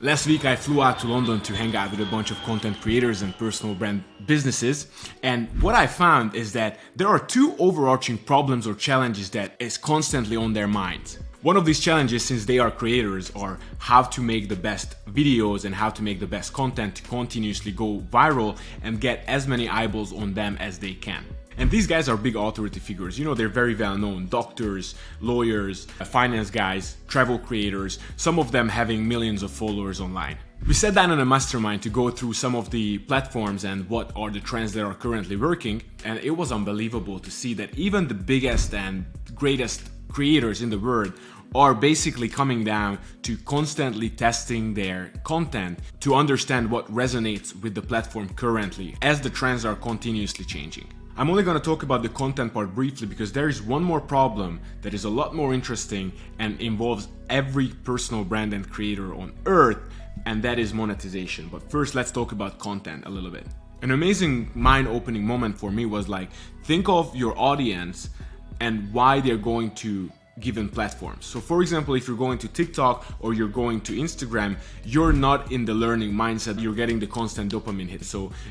Last week I flew out to London to hang out with a bunch of content creators and personal brand businesses, and what I found is that there are two overarching problems or challenges that is constantly on their minds. One of these challenges, since they are creators, are how to make the best videos and how to make the best content to continuously go viral and get as many eyeballs on them as they can. And these guys are big authority figures. You know, they're very well known. Doctors, lawyers, finance guys, travel creators, some of them having millions of followers online. We sat down in a mastermind to go through some of the platforms and what are the trends that are currently working. And it was unbelievable to see that even the biggest and greatest creators in the world are basically coming down to constantly testing their content to understand what resonates with the platform currently as the trends are continuously changing. I'm only going to talk about the content part briefly because there is one more problem that is a lot more interesting and involves every personal brand and creator on earth, and that is monetization. But first, let's talk about content a little bit. An amazing mind-opening moment for me was like, think of your audience and why they're going to given platforms. So for example, if you're going to TikTok or you're going to Instagram, you're not in the learning mindset, you're getting the constant dopamine hit.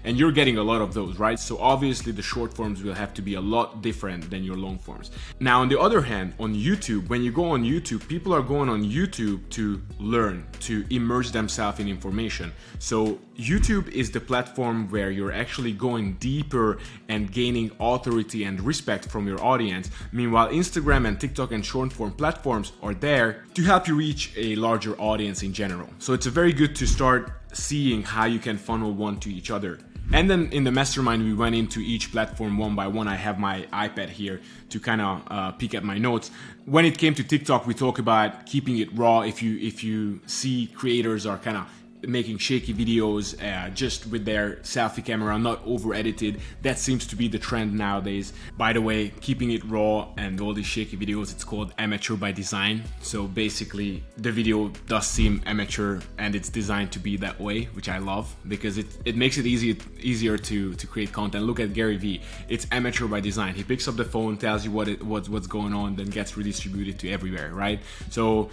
And you're getting a lot of those, right? So obviously the short forms will have to be a lot different than your long forms. Now, on the other hand, on YouTube, when you go on YouTube, people are going on YouTube to learn, to immerse themselves in information. So YouTube is the platform where you're actually going deeper and gaining authority and respect from your audience. Meanwhile, Instagram and TikTok and short form platforms are there to help you reach a larger audience in general. So it's very good to start seeing how you can funnel one to each other. And then in the mastermind, we went into each platform one by one. I have my iPad here to kind of peek at my notes. When it came to TikTok, we talk about keeping it raw. If you see creators are kind of making shaky videos just with their selfie camera, not over edited. That seems to be the trend nowadays. By the way, keeping it raw and all these shaky videos, it's called amateur by design. So basically the video does seem amateur and it's designed to be that way, which I love because it makes it easier to create content. Look at Gary Vee. It's amateur by design. He picks up the phone, tells you what's going on, then gets redistributed to everywhere, right? So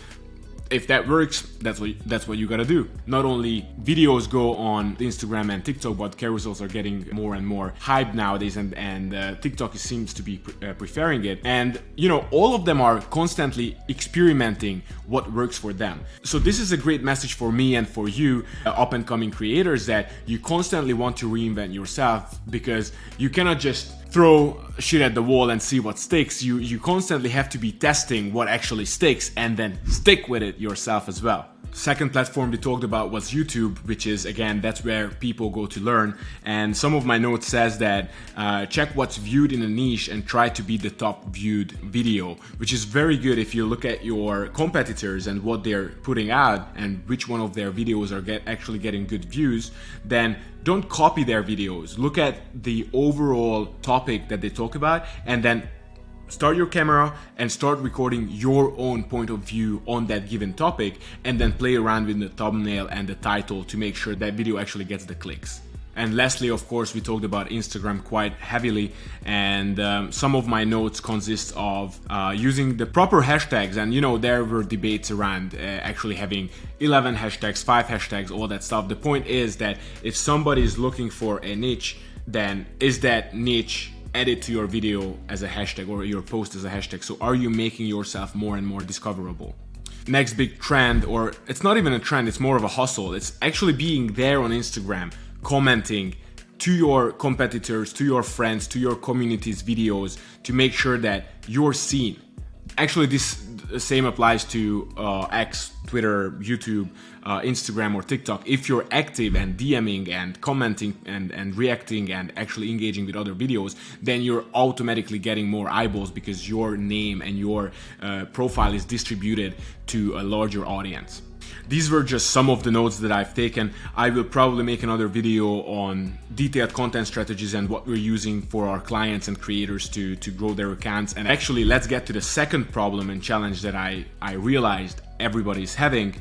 if that works, that's what you gotta do. Not only videos go on Instagram and TikTok, but carousels are getting more and more hyped nowadays, and TikTok seems to be preferring it. And you know, all of them are constantly experimenting what works for them. So this is a great message for me and for you, up and coming creators, that you constantly want to reinvent yourself because you cannot just throw shit at the wall and see what sticks. You constantly have to be testing what actually sticks and then stick with it yourself as well. Second platform we talked about was YouTube, which is, again, that's where people go to learn. And some of my notes says that check what's viewed in a niche and try to be the top viewed video, which is very good. If you look at your competitors and what they're putting out and which one of their videos are actually getting good views, then don't copy their videos. Look at the overall topic that they talk about and then start your camera and start recording your own point of view on that given topic, and then play around with the thumbnail and the title to make sure that video actually gets the clicks. And lastly, of course, we talked about Instagram quite heavily, and some of my notes consist of using the proper hashtags. And you know, there were debates around actually having 11 hashtags, 5 hashtags, all that stuff. The point is that if somebody is looking for a niche, then is that niche added to your video as a hashtag or your post as a hashtag? So are you making yourself more and more discoverable? Next big trend, or it's not even a trend, it's more of a hustle. It's actually being there on Instagram, commenting to your competitors, to your friends, to your community's videos to make sure that you're seen. Actually, this same applies to X, Twitter, YouTube, Instagram or TikTok. If you're active and DMing and commenting and reacting and actually engaging with other videos, then you're automatically getting more eyeballs because your name and your profile is distributed to a larger audience. These were just some of the notes that I've taken. I will probably make another video on detailed content strategies and what we're using for our clients and creators to grow their accounts. And actually, let's get to the second problem and challenge that I realized everybody's having,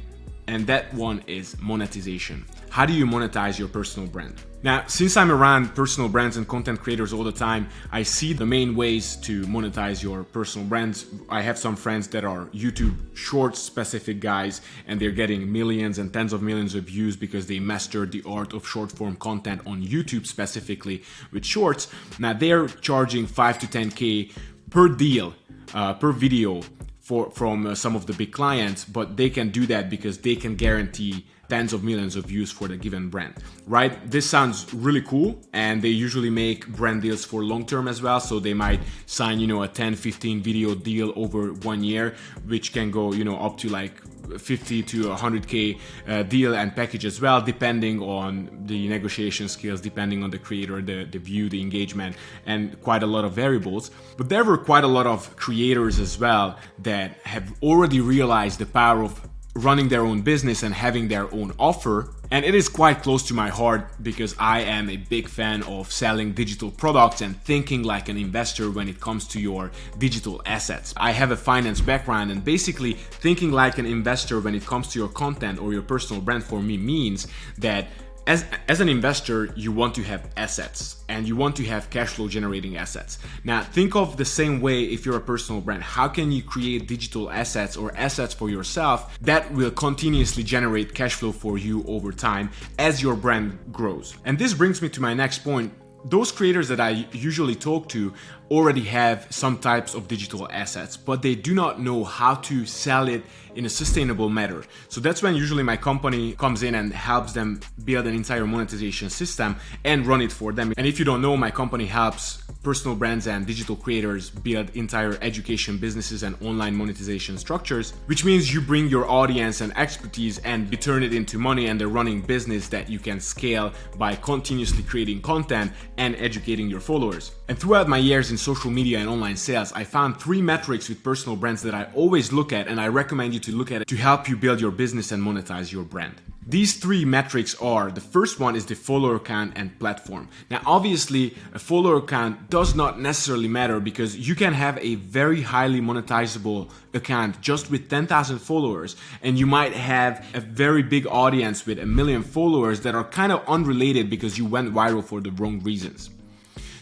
and that one is monetization. How do you monetize your personal brand? Now, since I'm around personal brands and content creators all the time, I see the main ways to monetize your personal brands. I have some friends that are YouTube Shorts specific guys, and they're getting millions and tens of millions of views because they mastered the art of short form content on YouTube specifically with Shorts. Now they're charging 5 to 10K per deal, per video from some of the big clients, but they can do that because they can guarantee tens of millions of views for the given brand, right? This sounds really cool, and they usually make brand deals for long term as well. So they might sign, a 10, 15 video deal over 1 year, which can go, up to like 50 to 100K deal and package as well, depending on the negotiation skills, depending on the creator, the view, the engagement, and quite a lot of variables. But there were quite a lot of creators as well that have already realized the power of running their own business and having their own offer. And it is quite close to my heart because I am a big fan of selling digital products and thinking like an investor when it comes to your digital assets. I have a finance background, and basically thinking like an investor when it comes to your content or your personal brand for me means that as an investor, you want to have assets and you want to have cash flow generating assets. Now, think of the same way if you're a personal brand. How can you create digital assets or assets for yourself that will continuously generate cash flow for you over time as your brand grows? And this brings me to my next point. Those creators that I usually talk to already have some types of digital assets, but they do not know how to sell it in a sustainable manner. So that's when usually my company comes in and helps them build an entire monetization system and run it for them. And if you don't know, my company helps personal brands and digital creators build entire education businesses and online monetization structures, which means you bring your audience and expertise and you turn it into money and a running business that you can scale by continuously creating content and educating your followers. And throughout my years in social media and online sales, I found 3 metrics with personal brands that I always look at, and I recommend you to look at it to help you build your business and monetize your brand. These 3 metrics are, the first one is the follower count and platform. Now, obviously, a follower count does not necessarily matter because you can have a very highly monetizable account just with 10,000 followers, and you might have a very big audience with 1 million followers that are kind of unrelated because you went viral for the wrong reasons.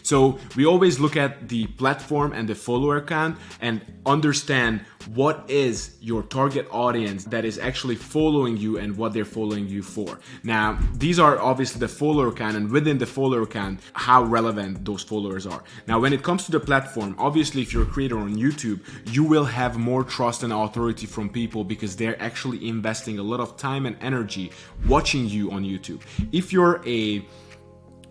So we always look at the platform and the follower count and understand what is your target audience that is actually following you and what they're following you for. Now, these are obviously the follower count, and within the follower count, how relevant those followers are. Now, when it comes to the platform, obviously if you're a creator on YouTube, you will have more trust and authority from people because they're actually investing a lot of time and energy watching you on YouTube. If you're a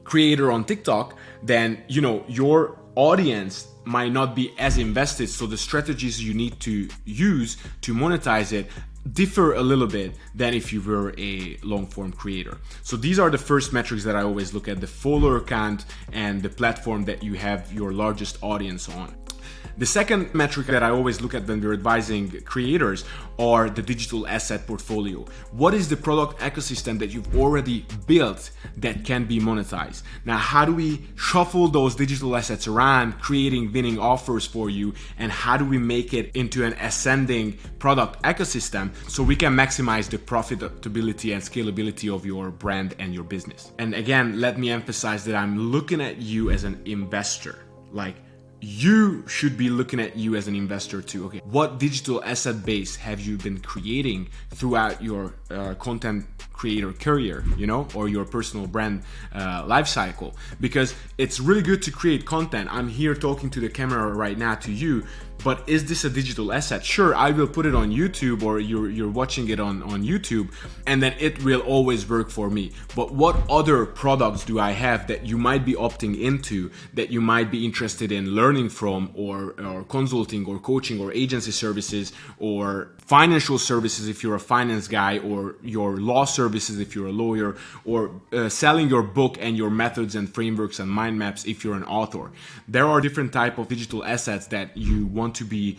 creator on TikTok, then your audience might not be as invested, so the strategies you need to use to monetize it differ a little bit than if you were a long form creator. So these are the first metrics that I always look at: the follower count and the platform that you have your largest audience on. The second metric that I always look at when we're advising creators are the digital asset portfolio. What is the product ecosystem that you've already built that can be monetized? Now, how do we shuffle those digital assets around, creating winning offers for you? And how do we make it into an ascending product ecosystem so we can maximize the profitability and scalability of your brand and your business? And again, let me emphasize that I'm looking at you as an investor. Like, you should be looking at you as an investor too. Okay, what digital asset base have you been creating throughout your content creator career, or your personal brand life cycle? Because it's really good to create content. I'm here talking to the camera right now to you, but is this a digital asset? Sure, I will put it on YouTube, or you're watching it on YouTube, and then it will always work for me. But what other products do I have that you might be opting into, that you might be interested in learning from, or consulting or coaching or agency services or financial services if you're a finance guy, or your law services if you're a lawyer, or selling your book and your methods and frameworks and mind maps if you're an author? There are different type of digital assets that you want to be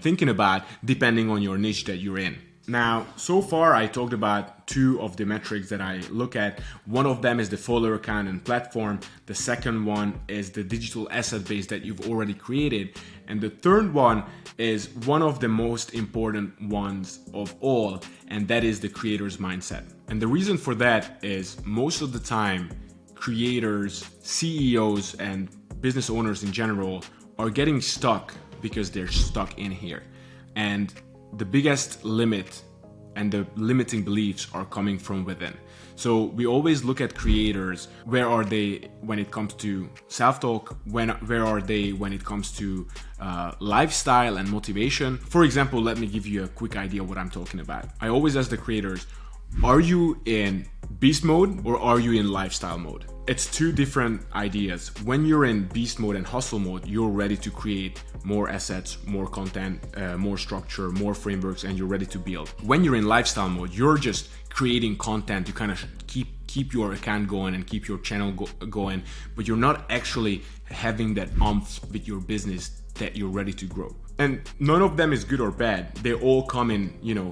thinking about depending on your niche that you're in. Now, so far I talked about 2 of the metrics that I look at. One of them is the follower count and platform. The second one is the digital asset base that you've already created. And the third one is one of the most important ones of all, and that is the creator's mindset. And the reason for that is most of the time, creators, CEOs, and business owners in general are getting stuck because they're stuck in here. And the biggest limit and the limiting beliefs are coming from within. So we always look at creators. Where are they when it comes to self-talk? Where are they when it comes to lifestyle and motivation? For example, let me give you a quick idea of what I'm talking about. I always ask the creators, are you in beast mode or are you in lifestyle mode? It's two different ideas. When you're in beast mode and hustle mode, you're ready to create more assets, more content, more structure, more frameworks, and you're ready to build. When you're in lifestyle mode, you're just creating content to kind of keep your account going and keep your channel going, but you're not actually having that oomph with your business that you're ready to grow. And none of them is good or bad. They all come in,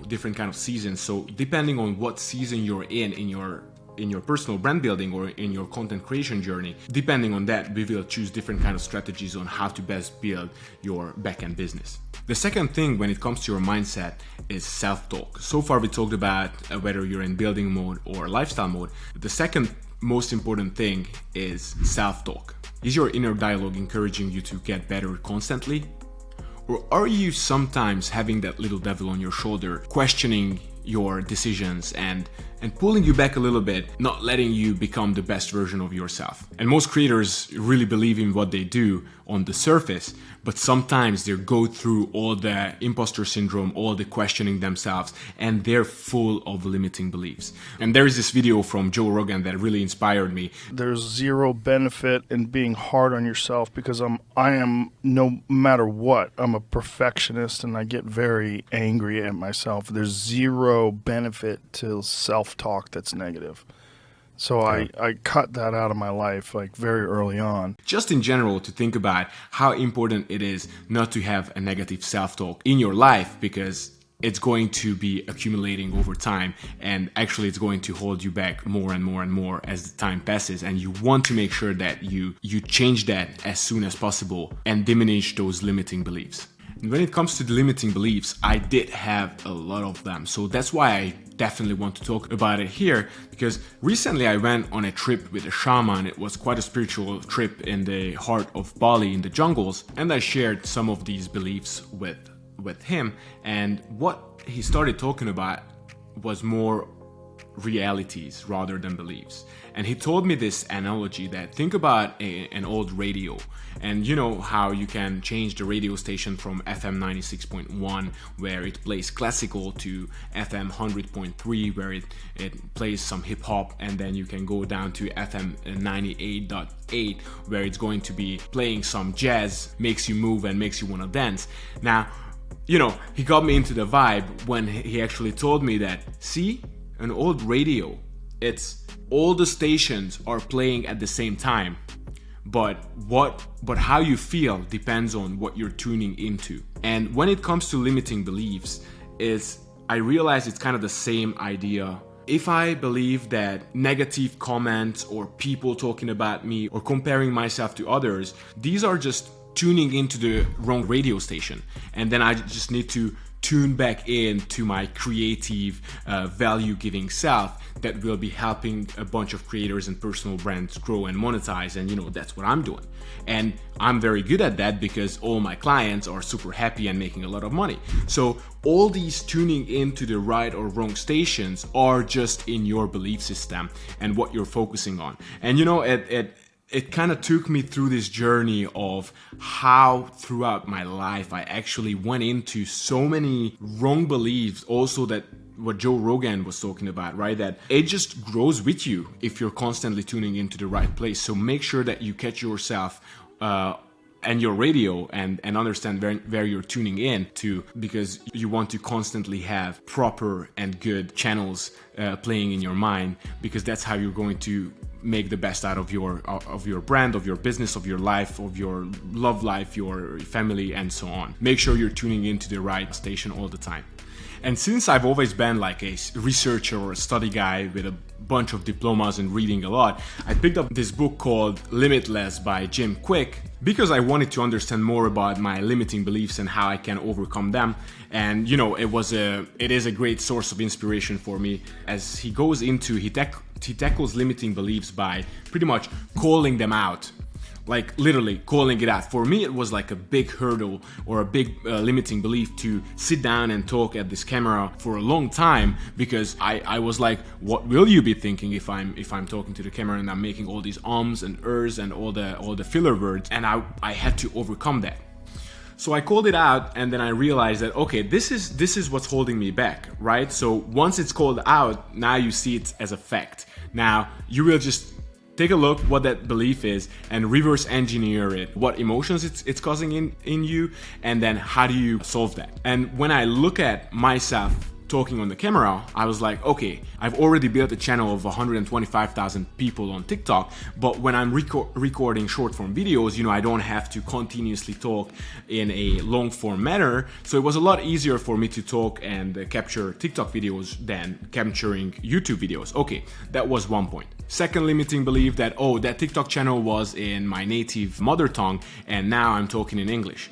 different kind of seasons. So depending on what season you're in your personal brand building or in your content creation journey, depending on that, we will choose different kind of strategies on how to best build your backend business. The second thing when it comes to your mindset is self-talk. So far we talked about whether you're in building mode or lifestyle mode. The second most important thing is self-talk. Is your inner dialogue encouraging you to get better constantly? Or are you sometimes having that little devil on your shoulder, questioning your decisions and pulling you back a little bit, not letting you become the best version of yourself? And most creators really believe in what they do on the surface, but sometimes they go through all the imposter syndrome, all the questioning themselves, and they're full of limiting beliefs. And there is this video from Joe Rogan that really inspired me. There's zero benefit in being hard on yourself because I am no matter what, I'm a perfectionist and I get very angry at myself. There's zero benefit to self-talk that's negative. So I cut that out of my life very early on. Just in general, to think about how important it is not to have a negative self-talk in your life, because it's going to be accumulating over time, and actually it's going to hold you back more and more and more as the time passes, and you want to make sure that you change that as soon as possible and diminish those limiting beliefs. And when it comes to the limiting beliefs, I did have a lot of them. So that's why I definitely want to talk about it here, because recently I went on a trip with a shaman. It was quite a spiritual trip in the heart of Bali in the jungles, and I shared some of these beliefs with him, and what he started talking about was more realities rather than beliefs. And he told me this analogy that think about an old radio, and you know how you can change the radio station from FM 96.1 where it plays classical to FM 100.3 where it plays some hip hop, and then you can go down to FM 98.8 where it's going to be playing some jazz, makes you move and makes you want to dance. Now, he got me into the vibe when he actually told me that, see, an old radio, it's all the stations are playing at the same time, but how you feel depends on what you're tuning into. And when it comes to limiting beliefs, I realize it's kind of the same idea. If I believe that negative comments or people talking about me or comparing myself to others, these are just tuning into the wrong radio station, and then I just need to tune back in to my creative, value-giving self that will be helping a bunch of creators and personal brands grow and monetize. And that's what I'm doing, and I'm very good at that because all my clients are super happy and making a lot of money. So all these tuning into the right or wrong stations are just in your belief system and what you're focusing on. And it kind of took me through this journey of how throughout my life I actually went into so many wrong beliefs, also that what Joe Rogan was talking about, right? That it just grows with you if you're constantly tuning into the right place. So make sure that you catch yourself and your radio and understand where you're tuning in to, because you want to constantly have proper and good channels playing in your mind, because that's how you're going to make the best out of your brand, of your business, of your life, of your love life, your family, and so on. Make sure you're tuning into the right station all the time. And since I've always been like a researcher or a study guy with a bunch of diplomas and reading a lot, I picked up this book called Limitless by Jim Quick because I wanted to understand more about my limiting beliefs and how I can overcome them. And you know, it is a great source of inspiration for me as he goes into, he tackles limiting beliefs by pretty much calling them out. Like literally calling it out. For me, it was like a big hurdle or a big limiting belief to sit down and talk at this camera for a long time, because I was like, what will you be thinking if I'm talking to the camera and I'm making all these ums and ers and all the filler words, and I had to overcome that. So I called it out, and then I realized that, okay, this is what's holding me back, right? So once it's called out, now you see it as a fact. Now you will just take a look what that belief is and reverse engineer it, what emotions it's causing in you, and then how do you solve that. And when I look at myself talking on the camera, I was like, okay, I've already built a channel of 125,000 people on TikTok, but when I'm recording short form videos, you know, I don't have to continuously talk in a long form manner. So it was a lot easier for me to talk and capture TikTok videos than capturing YouTube videos. Okay, that was one point. Second limiting belief that, oh, that TikTok channel was in my native mother tongue and now I'm talking in English.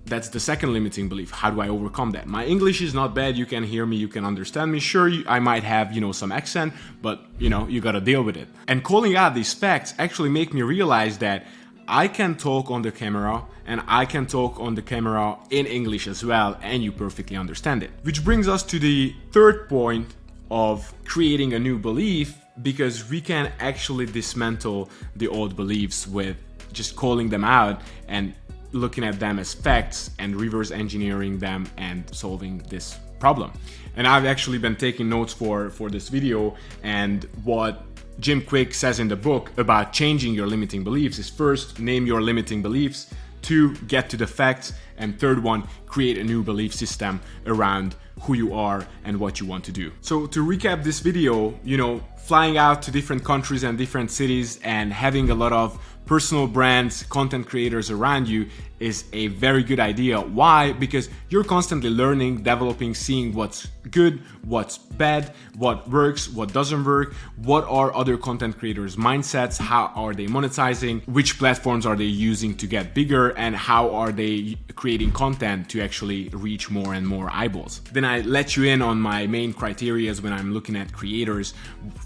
That's the second limiting belief. How do I overcome that? My English is not bad. You can hear me, you can understand me. Sure, I might have, you know, some accent, but you know, you gotta deal with it. And calling out these facts actually make me realize that I can talk on the camera and I can talk on the camera in English as well, and you perfectly understand it. Which brings us to the third point of creating a new belief, because we can actually dismantle the old beliefs with just calling them out and looking at them as facts and reverse engineering them and solving this problem. And I've actually been taking notes for this video, and what Jim Quick says in the book about changing your limiting beliefs is, first, name your limiting beliefs, 2, get to the facts, and third one, create a new belief system around who you are and what you want to do. So to recap this video, you know, flying out to different countries and different cities and having a lot of personal brands, content creators around you is a very good idea. Why? Because you're constantly learning, developing, seeing what's good, what's bad, what works, what doesn't work, what are other content creators' mindsets, how are they monetizing, which platforms are they using to get bigger, and how are they creating content to actually reach more and more eyeballs. Then I let you in on my main criteria when I'm looking at creators.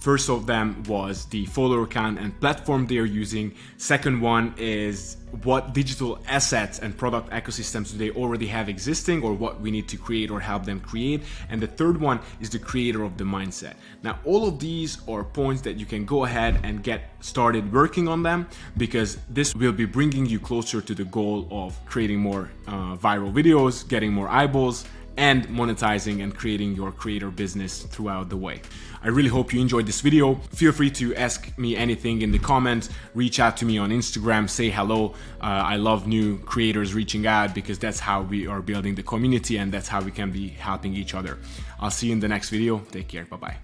First of them was the follower count and platform they're using. Second one is what digital assets and product ecosystems do they already have existing, or what we need to create or help them create. And the third one is the creator of the mindset. Now, all of these are points that you can go ahead and get started working on them, because this will be bringing you closer to the goal of creating more viral videos, getting more eyeballs, and monetizing and creating your creator business throughout the way. I really hope you enjoyed this video. Feel free to ask me anything in the comments, reach out to me on Instagram, say hello. I love new creators reaching out, because that's how we are building the community and that's how we can be helping each other. I'll see you in the next video. Take care. Bye-bye.